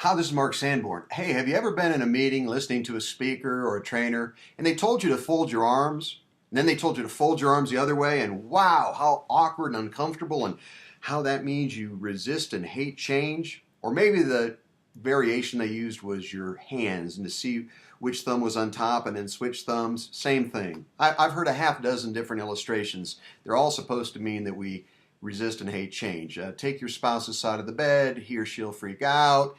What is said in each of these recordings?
Hi, this is Mark Sanborn. Hey, have you ever been in a meeting listening to a speaker or a trainer and they told you to fold your arms and then they told you to fold your arms the other way, and wow, how awkward and uncomfortable, and how that means you resist and hate change? Or maybe the variation they used was your hands and to see which thumb was on top and then switch thumbs. Same thing. I've heard a half dozen different illustrations. They're all supposed to mean that we resist and hate change. Take your spouse's side of the bed, he or she'll freak out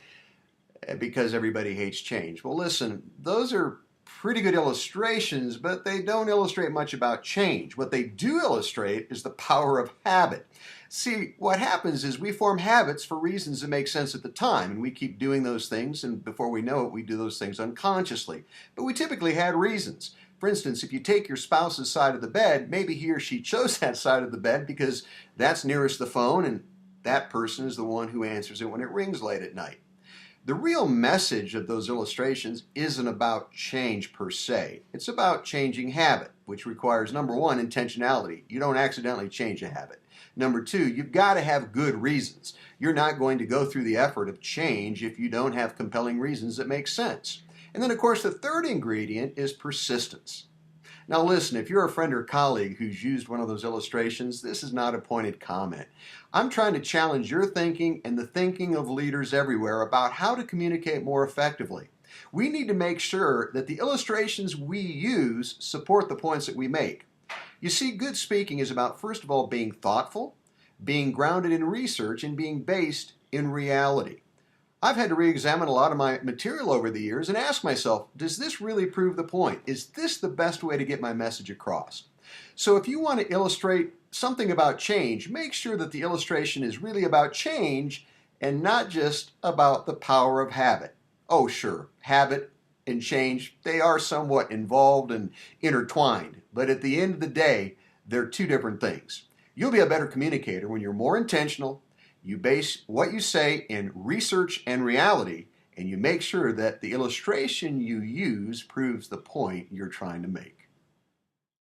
because everybody hates change. Well, listen, those are pretty good illustrations, but they don't illustrate much about change. What they do illustrate is the power of habit. See, what happens is we form habits for reasons that make sense at the time, and we keep doing those things, and before we know it, we do those things unconsciously. But we typically had reasons. For instance, if you take your spouse's side of the bed, maybe he or she chose that side of the bed because that's nearest the phone, and that person is the one who answers it when it rings late at night. The real message of those illustrations isn't about change per se. It's about changing habit, which requires, number one, intentionality. You don't accidentally change a habit. Number two, you've got to have good reasons. You're not going to go through the effort of change if you don't have compelling reasons that make sense. And then, of course, the third ingredient is persistence. Now listen, if you're a friend or colleague who's used one of those illustrations, this is not a pointed comment. I'm trying to challenge your thinking and the thinking of leaders everywhere about how to communicate more effectively. We need to make sure that the illustrations we use support the points that we make. You see, good speaking is about, first of all, being thoughtful, being grounded in research, and being based in reality. I've had to re-examine a lot of my material over the years and ask myself, does this really prove the point? Is this the best way to get my message across? So if you want to illustrate something about change, make sure that the illustration is really about change and not just about the power of habit. Oh, sure, habit and change, they are somewhat involved and intertwined, but at the end of the day, they're two different things. You'll be a better communicator when you're more intentional. You base what you say in research and reality, and you make sure that the illustration you use proves the point you're trying to make.